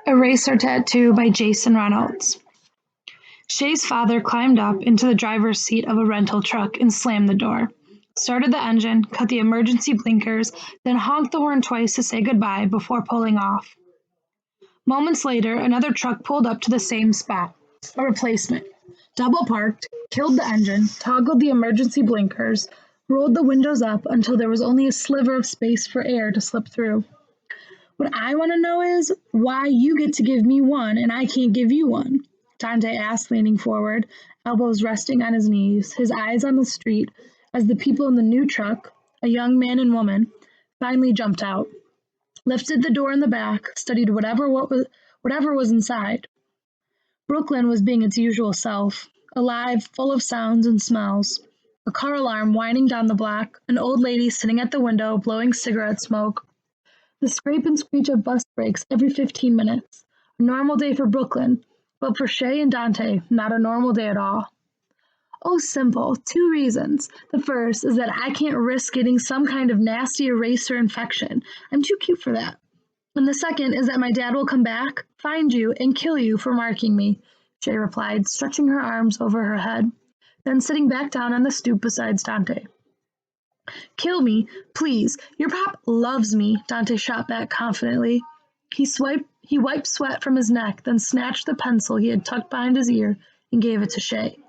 Eraser Tattoo by Jason Reynolds. Shay's father climbed up into the driver's seat of a rental truck and slammed the door. Started the engine, cut the emergency blinkers, then honked the horn twice to say goodbye before pulling off. Moments later, another truck pulled up to the same spot, a replacement. Double parked, killed the engine, toggled the emergency blinkers, rolled the windows up until there was only a sliver of space for air to slip through. What I want to know is why you get to give me one and I can't give you one, Dante asked, leaning forward, elbows resting on his knees, his eyes on the street, as the people in the new truck, a young man and woman, finally jumped out, lifted the door in the back, studied whatever was inside. Brooklyn was being its usual self, alive, full of sounds and smells. A car alarm whining down the block, an old lady sitting at the window blowing cigarette smoke, the scrape and screech of bus brakes every 15 minutes. A normal day for Brooklyn, but for Shay and Dante, not a normal day at all. Oh, simple. 2 reasons. The first is that I can't risk getting some kind of nasty eraser infection. I'm too cute for that. And the second is that my dad will come back, find you, and kill you for marking me, Shay replied, stretching her arms over her head, then sitting back down on the stoop beside Dante. Kill me, please. Your pop loves me, Dante shot back confidently. He wiped sweat from his neck, then snatched the pencil he had tucked behind his ear and gave it to Shay.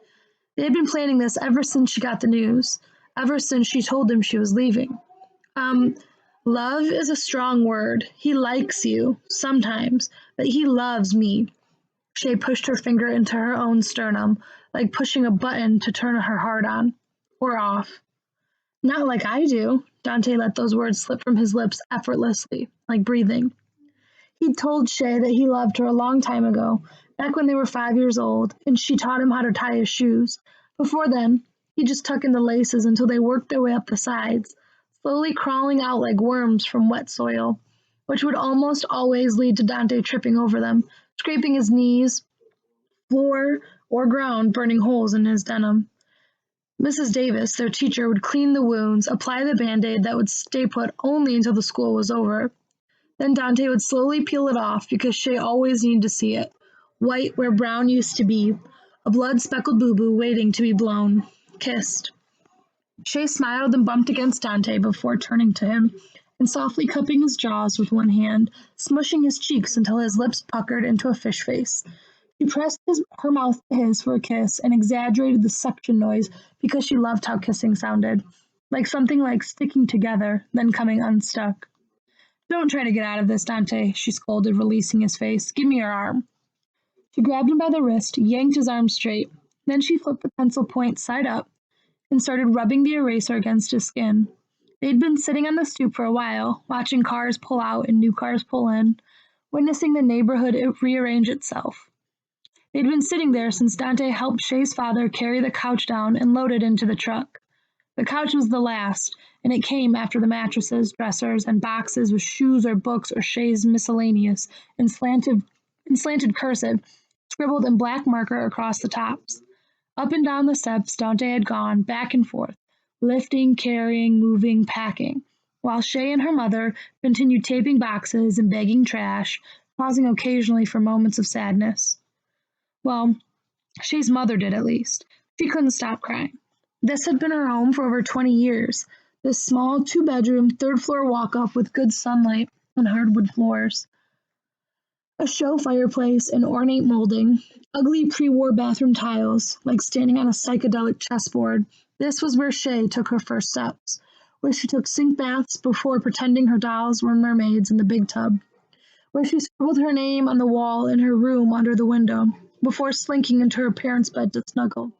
They had been planning this ever since she got the news, ever since she told him she was leaving. Love is a strong word. He likes you, sometimes, but he loves me. Shay pushed her finger into her own sternum, like pushing a button to turn her heart on, or off. Not like I do. Dante let those words slip from his lips effortlessly, like breathing. He'd told Shay that he loved her a long time ago, back when they were 5 years old, and she taught him how to tie his shoes. Before then, he'd just tuck in the laces until they worked their way up the sides, slowly crawling out like worms from wet soil, which would almost always lead to Dante tripping over them, scraping his knees, floor, or ground, burning holes in his denim. Mrs. Davis, their teacher, would clean the wounds, apply the Band-Aid that would stay put only until the school was over. Then Dante would slowly peel it off because Shay always needed to see it. White where brown used to be, a blood-speckled boo-boo waiting to be blown. Kissed. Shay smiled and bumped against Dante before turning to him and softly cupping his jaws with one hand, smushing his cheeks until his lips puckered into a fish face. She pressed her mouth to his for a kiss and exaggerated the suction noise because she loved how kissing sounded, like something like sticking together, then coming unstuck. Don't try to get out of this, Dante, she scolded, releasing his face. Give me your arm. She grabbed him by the wrist, yanked his arm straight. Then she flipped the pencil point side up and started rubbing the eraser against his skin. They'd been sitting on the stoop for a while, watching cars pull out and new cars pull in, witnessing the neighborhood rearrange itself. They'd been sitting there since Dante helped Shay's father carry the couch down and load it into the truck. The couch was the last, and it came after the mattresses, dressers, and boxes with shoes or books or Shay's miscellaneous in slanted cursive, scribbled in black marker across the tops. Up and down the steps Dante had gone, back and forth, lifting, carrying, moving, packing, while Shay and her mother continued taping boxes and bagging trash, pausing occasionally for moments of sadness. Well, Shay's mother did at least. She couldn't stop crying. This had been her home for over 20 years, this small 2-bedroom, 3rd-floor walk-up with good sunlight and hardwood floors. A show fireplace and ornate molding, ugly pre-war bathroom tiles, like standing on a psychedelic chessboard. This was where Shay took her first steps, where she took sink baths before pretending her dolls were mermaids in the big tub, where she scribbled her name on the wall in her room under the window, before slinking into her parents' bed to snuggle.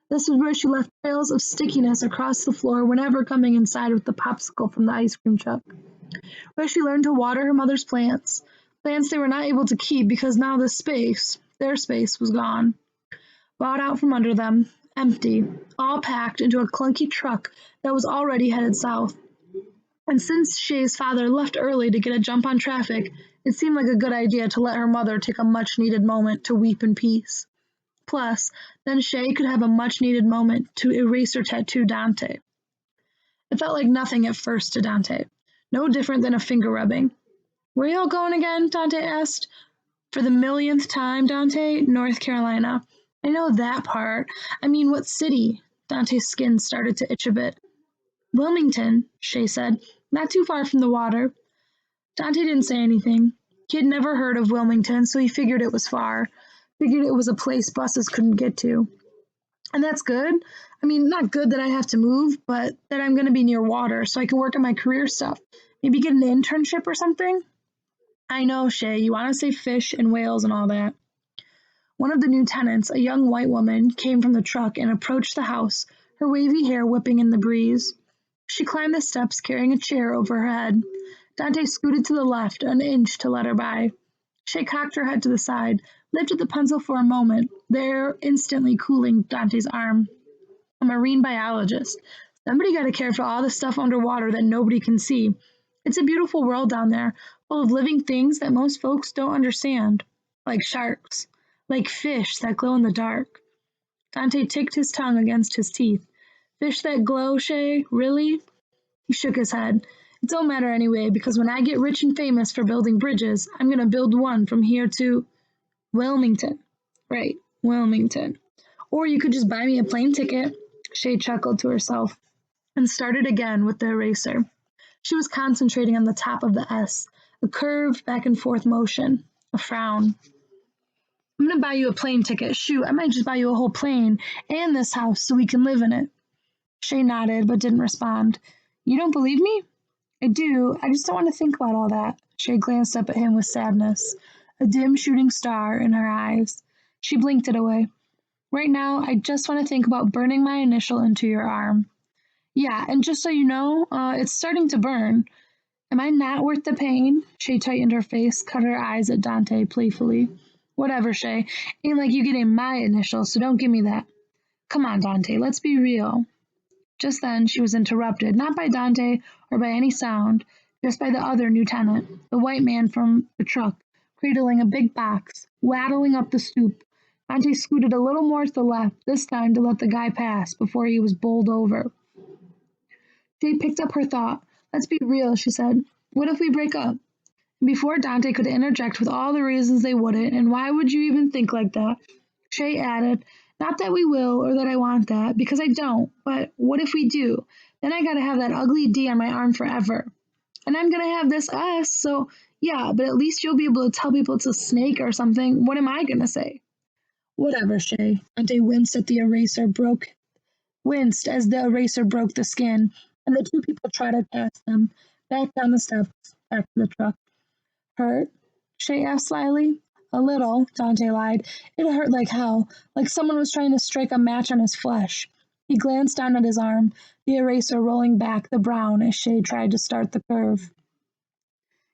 This is where she left trails of stickiness across the floor whenever coming inside with the popsicle from the ice cream truck. Where she learned to water her mother's plants they were not able to keep because now their space, was gone. Bought out from under them, empty, all packed into a clunky truck that was already headed south. And since Shay's father left early to get a jump on traffic, it seemed like a good idea to let her mother take a much-needed moment to weep in peace. Plus, then Shay could have a much-needed moment to eraser tattoo Dante. It felt like nothing at first to Dante, no different than a finger rubbing. Where y'all going again? Dante asked. For the millionth time, Dante, North Carolina. I know that part. I mean, what city? Dante's skin started to itch a bit. Wilmington, Shay said, not too far from the water. Dante didn't say anything. He had never heard of Wilmington, so he figured it was far. Figured it was a place buses couldn't get to. And that's good. I mean, not good that I have to move, but that I'm going to be near water so I can work on my career stuff. Maybe get an internship or something? I know, Shay, you want to say fish and whales and all that. One of the new tenants, a young white woman, came from the truck and approached the house, her wavy hair whipping in the breeze. She climbed the steps carrying a chair over her head. Dante scooted to the left an inch to let her by. She cocked her head to the side, lifted the pencil for a moment, there instantly cooling Dante's arm. A marine biologist. Somebody got to care for all the stuff underwater that nobody can see. It's a beautiful world down there, full of living things that most folks don't understand. Like sharks. Like fish that glow in the dark. Dante ticked his tongue against his teeth. Fish that glow, Shay? Really? He shook his head. It don't matter anyway, because when I get rich and famous for building bridges, I'm gonna build one from here to Wilmington. Right, Wilmington. Or you could just buy me a plane ticket. Shay chuckled to herself and started again with the eraser. She was concentrating on the top of the S, a curved back and forth motion, a frown. I'm gonna buy you a plane ticket. Shoot, I might just buy you a whole plane and this house so we can live in it. Shay nodded but didn't respond. You don't believe me? I do. I just don't want to think about all that. Shay glanced up at him with sadness, a dim shooting star in her eyes. She blinked it away. Right now, I just want to think about burning my initial into your arm. Yeah, and just so you know, it's starting to burn. Am I not worth the pain? Shay tightened her face, cut her eyes at Dante playfully. Whatever, Shay. Ain't like you getting my initial, so don't give me that. Come on, Dante, let's be real. Just then she was interrupted, not by Dante or by any sound, just by the other new tenant, the white man from the truck, cradling a big box, waddling up the stoop. Dante scooted a little more to the left, this time to let the guy pass before he was bowled over. Jay picked up her thought. Let's be real, she said. What if we break up? And before Dante could interject with all the reasons they wouldn't, and why would you even think like that? Shay added, not that we will or that I want that, because I don't, but what if we do? Then I gotta have that ugly D on my arm forever. And I'm gonna have this S, so yeah, but at least you'll be able to tell people it's a snake or something. What am I gonna say? Whatever, Shay. Dante winced as the eraser broke the skin, and the two people trotted past them, back down the steps, back to the truck. Hurt? Shay asked slyly. A little, Dante lied. It hurt like hell, like someone was trying to strike a match on his flesh. He glanced down at his arm, the eraser rolling back the brown as Shay tried to start the curve.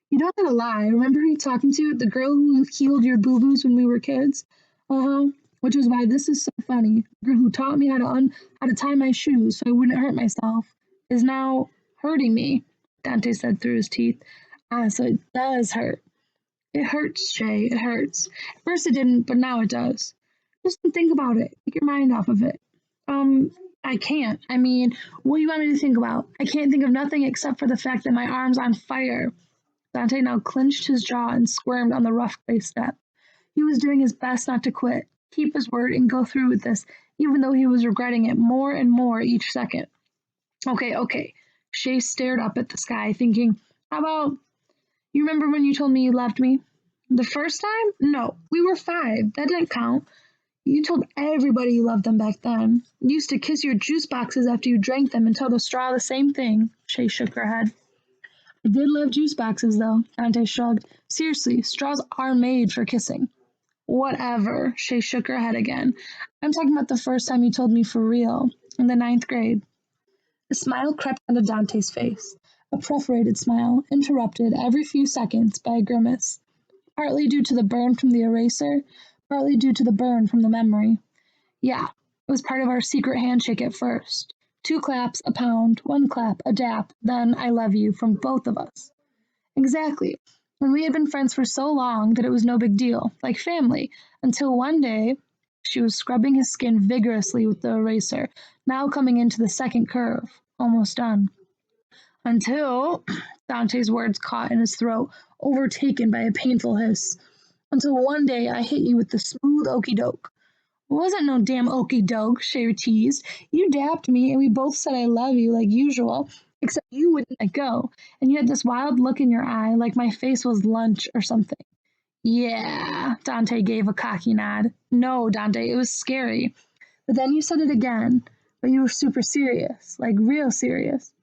You don't gotta lie. Remember who you talking to? The girl who healed your boo-boos when we were kids? Uh-huh. Which is why this is so funny. The girl who taught me how to tie my shoes so I wouldn't hurt myself is now hurting me, Dante said through his teeth. Ah, so it does hurt. It hurts, Shay. It hurts. At first it didn't, but now it does. Just think about it. Take your mind off of it. I can't. I mean, what do you want me to think about? I can't think of nothing except for the fact that my arm's on fire. Dante now clenched his jaw and squirmed on the rough clay step. He was doing his best not to quit, keep his word, and go through with this, even though he was regretting it more and more each second. Okay. Shay stared up at the sky, thinking, how about, you remember when you told me you loved me? The first time? No, we were 5. That didn't count. You told everybody you loved them back then. You used to kiss your juice boxes after you drank them and tell the straw the same thing. Shay shook her head. I did love juice boxes, though, Dante shrugged. Seriously, straws are made for kissing. Whatever, Shay shook her head again. I'm talking about the first time you told me for real, in the 9th grade. A smile crept onto Dante's face, a perforated smile, interrupted every few seconds by a grimace, partly due to the burn from the eraser, partly due to the burn from the memory. Yeah, it was part of our secret handshake at first. 2 claps, a pound, 1 clap, a dap, then I love you from both of us. Exactly. When we had been friends for so long that it was no big deal, like family, until one day she was scrubbing his skin vigorously with the eraser, now coming into the second curve, almost done. Until Dante's words caught in his throat, overtaken by a painful hiss. until one day I hit you with the smooth okey doke. It wasn't no damn okey doke, Shay teased. You dapped me and we both said I love you like usual, except you wouldn't let go, and you had this wild look in your eye like my face was lunch or something. Yeah, Dante gave a cocky nod. No, Dante, it was scary. But then you said it again, but you were super serious, like real serious.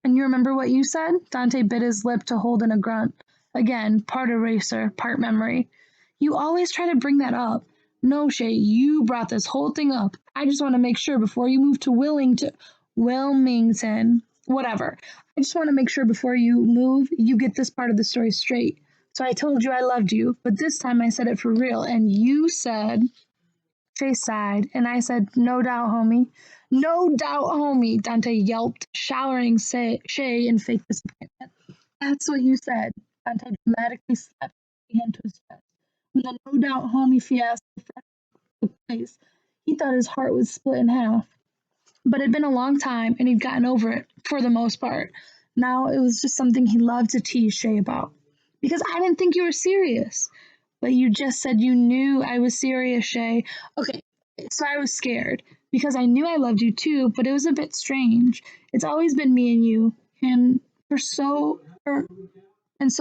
And you remember what you said? Dante bit his lip to hold in a grunt. Again, part eraser, part memory. You always try to bring that up. No, Shay, you brought this whole thing up. I just want to make sure before you move to Wilmington, whatever. I just want to make sure before you move, you get this part of the story straight. So I told you I loved you, but this time I said it for real, and you said, Shay sighed, and I said, no doubt, homie. No doubt, homie, Dante yelped, showering Shay in fake disappointment. That's what you said. Dante dramatically slapped his hand to his chest. When the no doubt homie fiasco took place, he thought his heart would split in half. But it'd been a long time, and he'd gotten over it, for the most part. Now it was just something he loved to tease Shay about. Because I didn't think you were serious. But you just said you knew I was serious, Shay. Okay, so I was scared. Because I knew I loved you too, but it was a bit strange. It's always been me and you. And so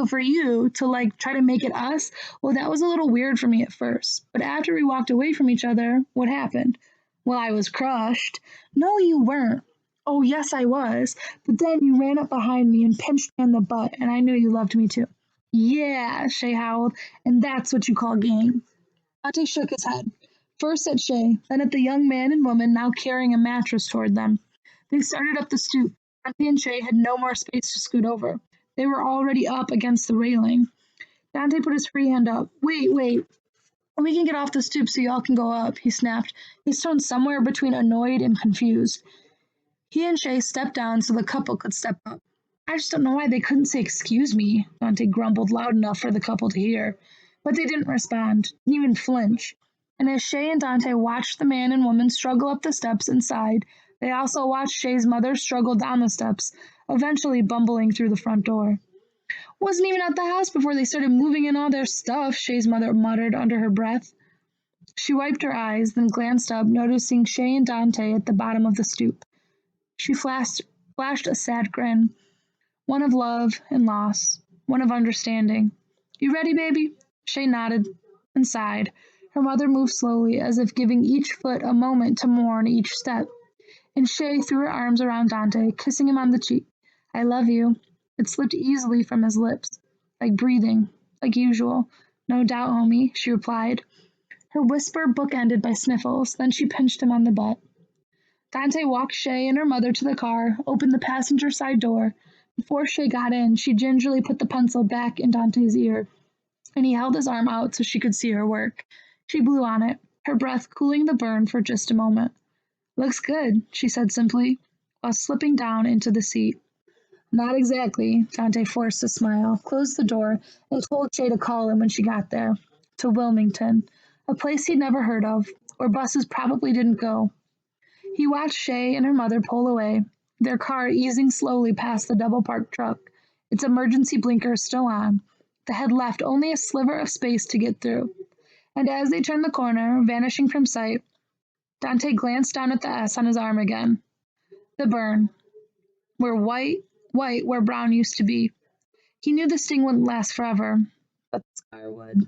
for you to like try to make it us, well, that was a little weird for me at first. But after we walked away from each other, what happened? Well, I was crushed. No, you weren't. Oh, yes, I was. But then you ran up behind me and pinched me in the butt, and I knew you loved me too. Yeah, Shay howled, and that's what you call game. Ate shook his head, first at Shay, then at the young man and woman now carrying a mattress toward them. They started up the stoop. Dante and Shay had no more space to scoot over. They were already up against the railing. Dante put his free hand up. Wait. We can get off the stoop so y'all can go up, he snapped, his tone somewhere between annoyed and confused. He and Shay stepped down so the couple could step up. I just don't know why they couldn't say excuse me, Dante grumbled loud enough for the couple to hear. But they didn't respond, didn't even flinch. And as Shay and Dante watched the man and woman struggle up the steps inside, they also watched Shay's mother struggle down the steps, eventually bumbling through the front door. Wasn't even at the house before they started moving in all their stuff, Shay's mother muttered under her breath. She wiped her eyes, then glanced up, noticing Shay and Dante at the bottom of the stoop. She flashed a sad grin, one of love and loss, one of understanding. You ready, baby? Shay nodded and sighed. Her mother moved slowly, as if giving each foot a moment to mourn each step. And Shay threw her arms around Dante, kissing him on the cheek. I love you. It slipped easily from his lips, like breathing, like usual. No doubt, homie, she replied. Her whisper bookended by sniffles, then she pinched him on the butt. Dante walked Shay and her mother to the car, opened the passenger side door. Before Shay got in, she gingerly put the pencil back in Dante's ear, and he held his arm out so she could see her work. She blew on it, her breath cooling the burn for just a moment. Looks good, she said simply, while slipping down into the seat. Not exactly, Dante forced a smile, closed the door, and told Shay to call him when she got there. To Wilmington, a place he'd never heard of, where buses probably didn't go. He watched Shay and her mother pull away, their car easing slowly past the double-parked truck, its emergency blinkers still on. The head left only a sliver of space to get through. And as they turned the corner, vanishing from sight, Dante glanced down at the S on his arm again. The burn. Where white where brown used to be. He knew the sting wouldn't last forever, but the scar would.